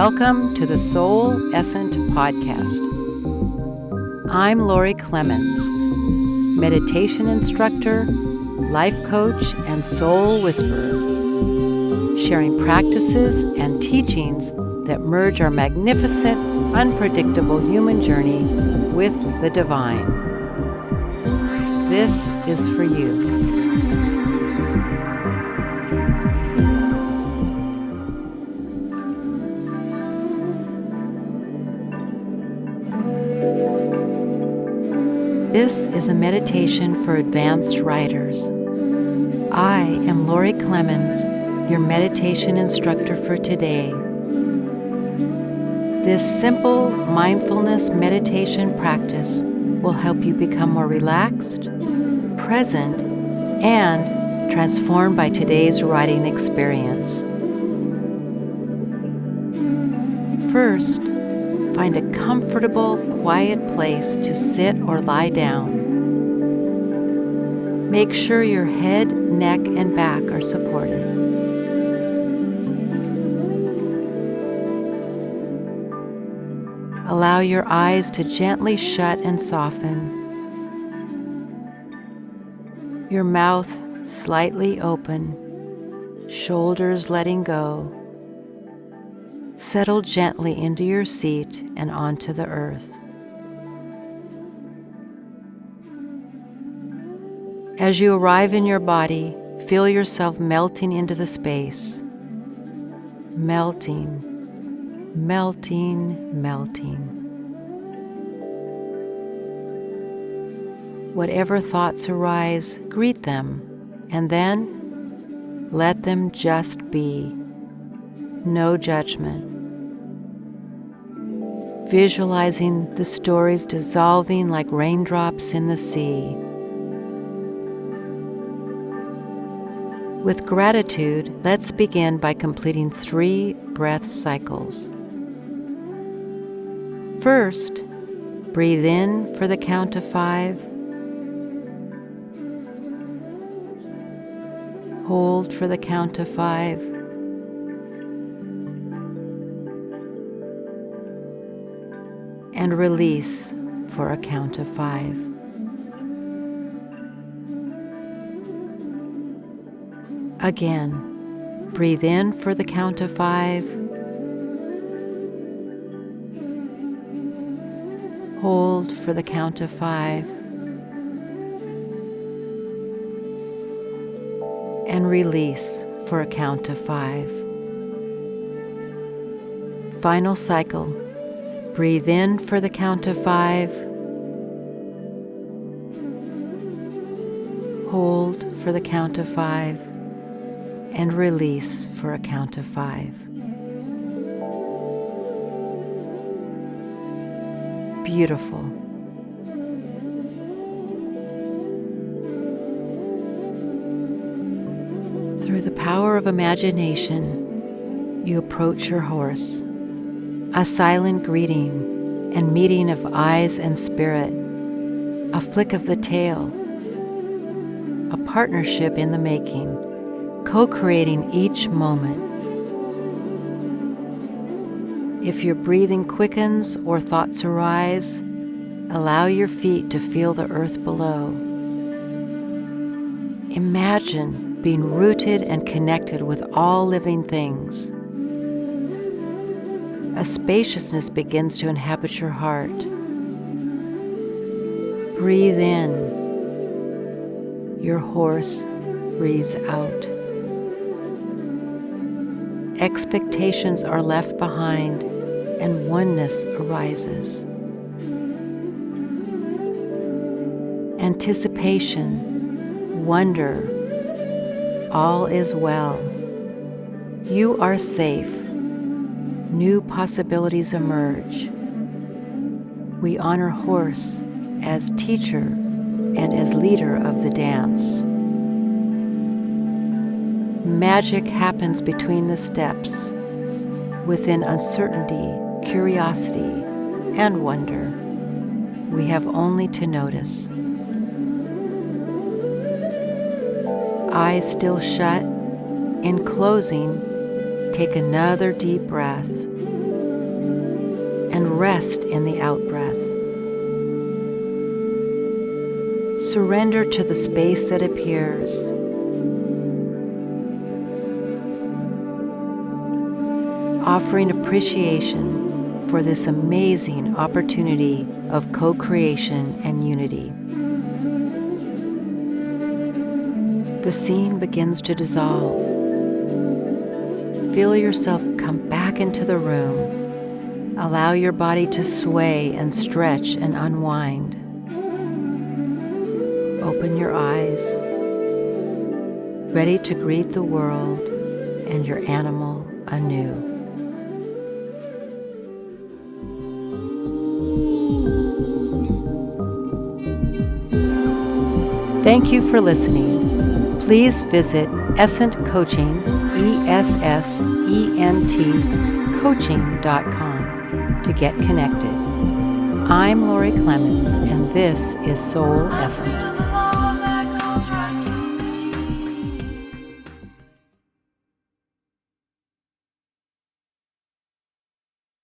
Welcome to the Soul Essent podcast. I'm Laurie Clemans, meditation instructor, life coach, and soul whisperer, sharing practices and teachings that merge our magnificent, unpredictable human journey with the divine. This is for you. This is a meditation for advanced riders. I am Laurie Clemans, your meditation instructor for today. This simple mindfulness meditation practice will help you become more relaxed, present, and transformed by today's riding experience. First, find a comfortable, quiet place to sit or lie down. Make sure your head, neck, and back are supported. Allow your eyes to gently shut and soften. Your mouth slightly open, shoulders letting go. Settle gently into your seat and onto the earth. As you arrive in your body, feel yourself melting into the space. Melting, melting, melting. Whatever thoughts arise, greet them, and then let them just be. No judgment. Visualizing the stories dissolving like raindrops in the sea. With gratitude, let's begin by completing 3 breath cycles. First, breathe in for the count of 5. Hold for the count of 5. And release for a count of 5. Again, breathe in for the count of 5. Hold for the count of 5. And release for a count of 5. Final cycle. Breathe in for the count of 5. Hold for the count of 5. And release for a count of 5. Beautiful. Through the power of imagination, you approach your horse. A silent greeting and meeting of eyes and spirit, a flick of the tail, a partnership in the making, co-creating each moment. If your breathing quickens or thoughts arise, allow your feet to feel the earth below. Imagine being rooted and connected with all living things. A spaciousness begins to inhabit your heart. Breathe in. Your horse breathes out. Expectations are left behind and oneness arises. Anticipation, wonder, all is well. You are safe. New possibilities emerge. We honor horse as teacher and as leader of the dance. Magic happens between the steps, within uncertainty, curiosity, and wonder. We have only to notice. Eyes still shut. In closing, take another deep breath. rest in the out-breath. Surrender to the space that appears. Offering appreciation for this amazing opportunity of co-creation and unity. The scene begins to dissolve. Feel yourself come back into the room. Allow your body to sway and stretch and unwind. Open your eyes, ready to greet the world and your animal anew. Thank you for listening. Please visit Essent Coaching, ESSENT, coaching.com to get connected. I'm Laurie Clemans, and this is Soul Essent.